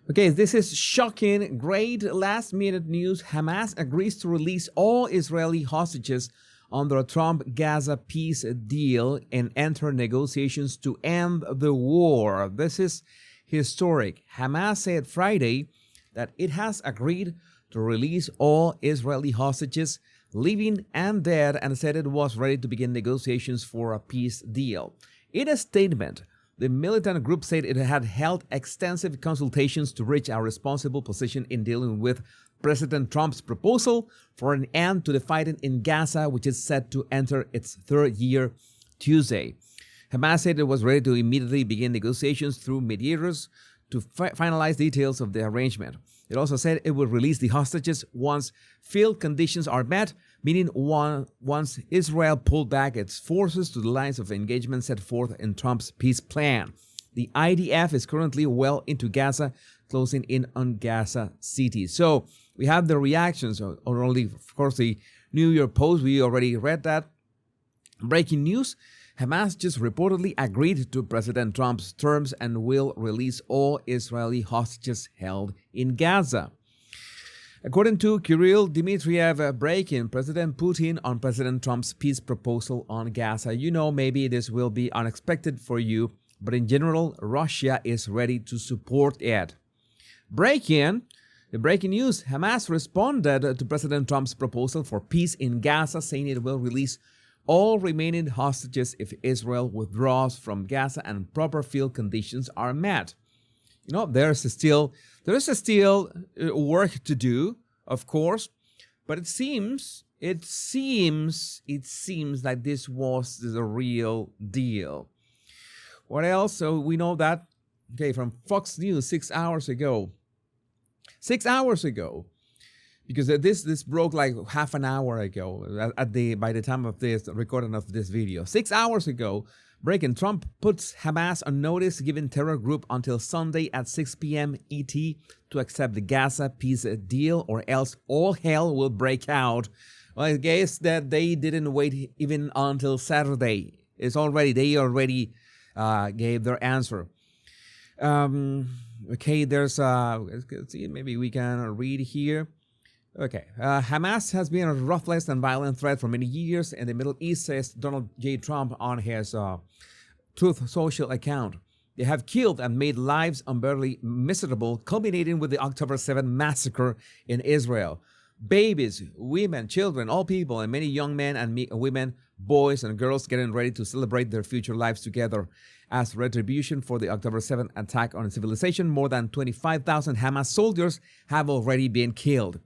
Okay, this is shocking. Great last minute news. Hamas agrees to release all Israeli hostages under a Trump Gaza peace deal and enter negotiations to end the war. This is historic. Hamas said Friday that it has agreed to release all Israeli hostages, living and dead, and said it was ready to begin negotiations for a peace deal. In a statement, the militant group said it had held extensive consultations to reach a responsible position in dealing with President Trump's proposal for an end to the fighting in Gaza, which is set to enter its third year Tuesday. Hamas said it was ready to immediately begin negotiations through mediators to finalize details of the arrangement. It also said it would release the hostages once field conditions are met, meaning once Israel pulled back its forces to the lines of engagement set forth in Trump's peace plan. The IDF is currently well into Gaza, closing in on Gaza City. So we have the reactions, or only, of course, the New York Post. We already read that. Breaking news. Hamas just reportedly agreed to President Trump's terms and will release all Israeli hostages held in Gaza. According to Kirill Dmitriev, breaking President Putin on President Trump's peace proposal on Gaza. You know, maybe this will be unexpected for you, but in general, Russia is ready to support it. The breaking news, Hamas responded to President Trump's proposal for peace in Gaza, saying it will release all remaining hostages if Israel withdraws from Gaza and proper field conditions are met. You know, there is still work to do, of course, but it seems like this was the real deal. What else? So we know that, okay, from Fox News 6 hours ago, because this broke like half an hour ago by the time of this recording of this video. 6 hours ago, breaking, Trump puts Hamas on notice, giving terror group until Sunday at 6 p.m. ET to accept the Gaza peace deal, or else all hell will break out. Well, I guess that they didn't wait even until Saturday. They already gave their answer. Okay, there's let's see, maybe we can read here. Okay, Hamas has been a ruthless and violent threat for many years in the Middle East, says Donald J. Trump on his Truth Social account. They have killed and made lives unbearably miserable, culminating with the October 7 massacre in Israel. Babies, women, children, all people, and many young men and women, boys and girls getting ready to celebrate their future lives together. As retribution for the October 7 attack on civilization, more than 25,000 Hamas soldiers have already been killed.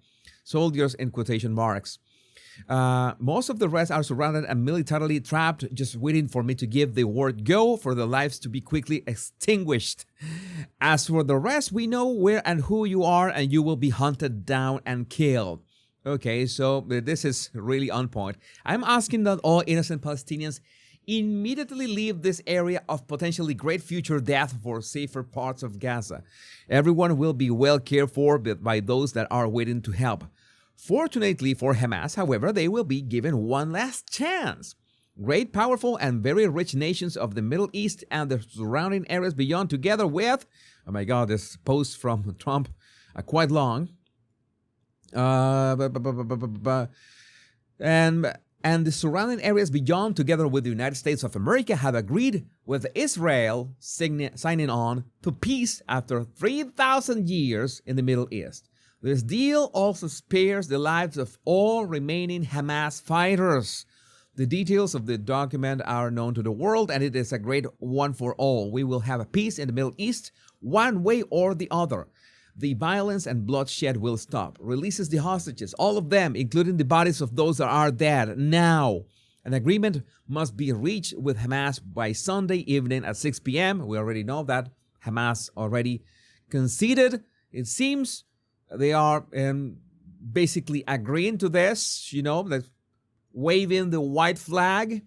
Soldiers in quotation marks. Most of the rest are surrounded and militarily trapped, just waiting for me to give the word go for their lives to be quickly extinguished. As for the rest, we know where and who you are, and you will be hunted down and killed. Okay, so this is really on point. I'm asking that all innocent Palestinians immediately leave this area of potentially great future death for safer parts of Gaza. Everyone will be well cared for by those that are waiting to help. Fortunately for Hamas, however, they will be given one last chance. Great, powerful, and very rich nations of the Middle East and the surrounding areas beyond, together with, oh my God, this post from Trump, quite long. And the surrounding areas beyond, together with the United States of America, have agreed with Israel signing on to peace after 3,000 years in the Middle East. This deal also spares the lives of all remaining Hamas fighters. The details of the document are known to the world, and it is a great one for all. We will have a peace in the Middle East, one way or the other. The violence and bloodshed will stop. Releases the hostages, all of them, including the bodies of those that are dead, now. An agreement must be reached with Hamas by Sunday evening at 6 p.m. We already know that Hamas already conceded. It seems they are basically agreeing to this, like waving the white flag.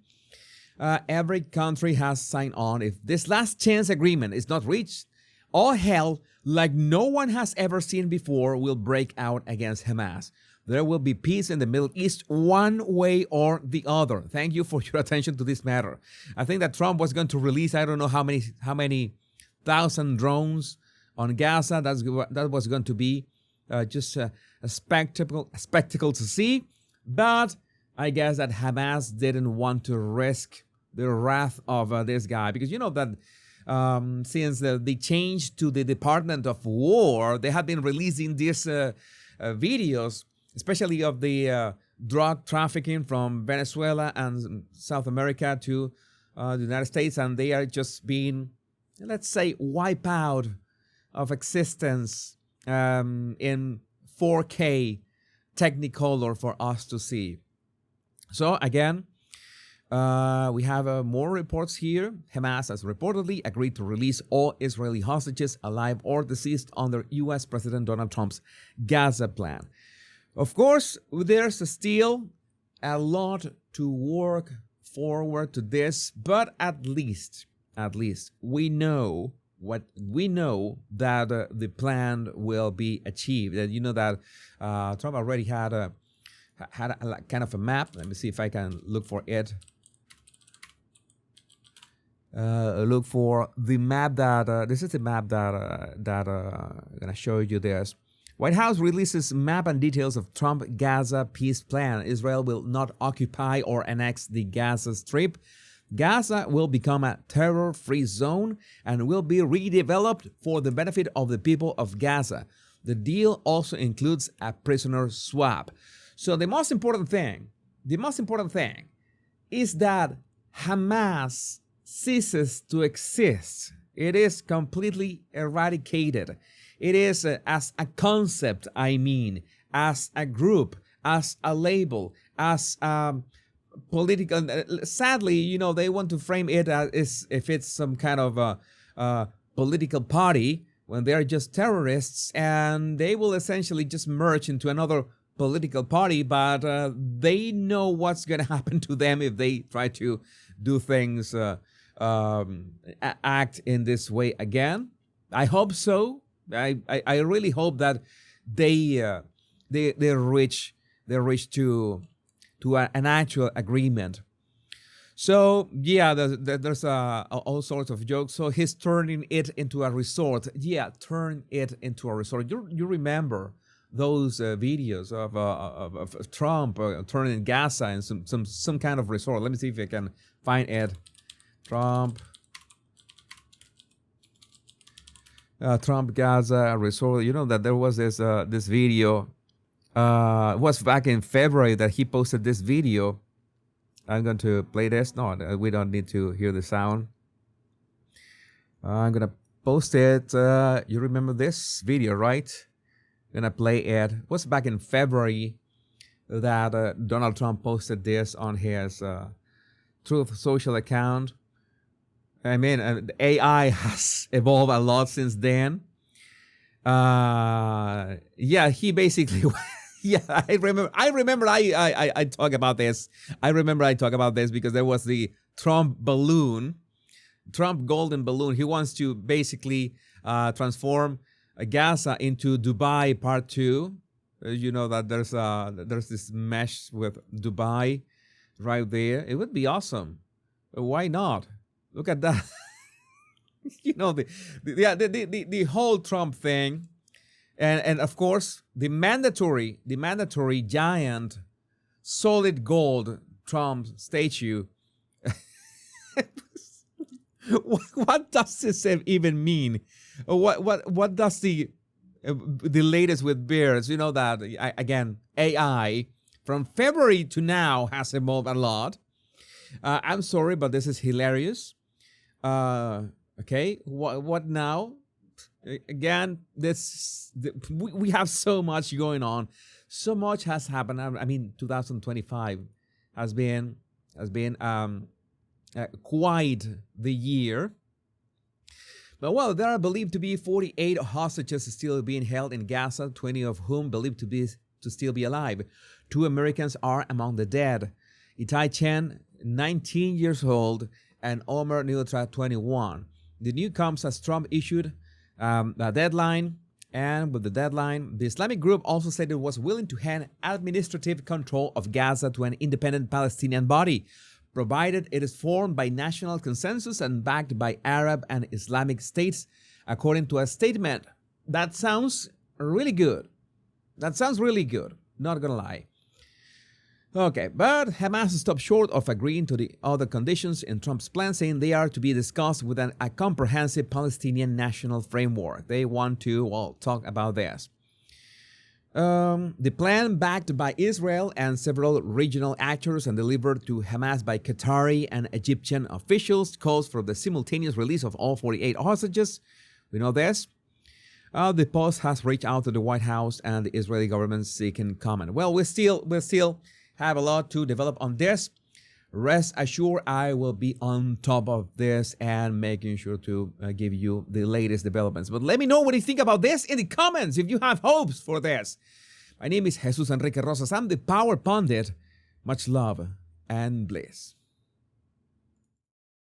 Every country has signed on. If this last chance agreement is not reached, all hell, like no one has ever seen before, will break out against Hamas. There will be peace in the Middle East one way or the other. Thank you for your attention to this matter. I think that Trump was going to release, I don't know how many thousand drones on Gaza. That was going to be just a spectacle to see. But I guess that Hamas didn't want to risk the wrath of this guy, because you know that since the change to the Department of War, they have been releasing these videos, especially of the drug trafficking from Venezuela and South America to the United States, and they are just being, let's say, wiped out of existence in 4K Technicolor for us to see. So again, we have more reports here. Hamas has reportedly agreed to release all Israeli hostages, alive or deceased, under U.S. President Donald Trump's Gaza plan. Of course, there's still a lot to work forward to this, but at least we know that the plan will be achieved. And you know that Trump already had a kind of a map. Let me see if I can look for it. Look for the map that this is the map that I'm gonna show you. This White House releases map and details of Trump Gaza peace plan. Israel will not occupy or annex the Gaza Strip. Gaza will become a terror-free zone and will be redeveloped for the benefit of the people of Gaza. The deal also includes a prisoner swap. So the most important thing is that Hamas ceases to exist. It is completely eradicated. It is as a concept, as a group, as a label, as political. Sadly, you know, they want to frame it as if it's some kind of a political party, when they are just terrorists, and they will essentially just merge into another political party, but they know what's going to happen to them if they try to do things, act in this way again. I hope so. I really hope that they reach to an actual agreement. So yeah, there's all sorts of jokes. So he's turning it into a resort. Yeah, turn it into a resort. You remember those videos of Trump turning Gaza into some kind of resort. Let me see if I can find it. Trump Gaza resort. You know that there was this video. It was back in February that he posted this video. I'm going to play this. No, we don't need to hear the sound. I'm going to post it. You remember this video, right? I'm going to play it. It was back in February that Donald Trump posted this on his Truth Social account. I mean, AI has evolved a lot since then. Yeah, he basically... Yeah, I remember. I talk about this. I remember I talk about this because there was the Trump balloon, Trump golden balloon. He wants to basically transform Gaza into Dubai Part 2. You know that there's this mesh with Dubai right there. It would be awesome. Why not? Look at that. You know the whole Trump thing. And of course, the mandatory giant solid gold Trump statue. What does this even mean? What does the latest with bears? You know that again, AI from February to now has evolved a lot. I'm sorry, but this is hilarious. Okay, what now? Again, we have so much going on. So much has happened. I mean, 2025 has been quite the year. But well, there are believed to be 48 hostages still being held in Gaza, 20 of whom believed to still be alive. 2 Americans are among the dead. Itai Chen, 19 years old, and Omer Neutra, 21. The news comes as Trump issued a deadline, and with the deadline, the Islamic group also said it was willing to hand administrative control of Gaza to an independent Palestinian body, provided it is formed by national consensus and backed by Arab and Islamic states according to a statement. That sounds really good. That sounds really good. Not gonna lie. Okay, but Hamas stopped short of agreeing to the other conditions in Trump's plan, saying they are to be discussed within a comprehensive Palestinian national framework. They want to, talk about this. The plan, backed by Israel and several regional actors and delivered to Hamas by Qatari and Egyptian officials, calls for the simultaneous release of all 48 hostages. We know this. The Post has reached out to the White House and the Israeli government seeking comment. Well, we still have a lot to develop on this. Rest assured, I will be on top of this and making sure to give you the latest developments. But let me know what you think about this in the comments if you have hopes for this. My name is Jesus Enrique Rosas. I'm the Power Pundit. Much love and bliss.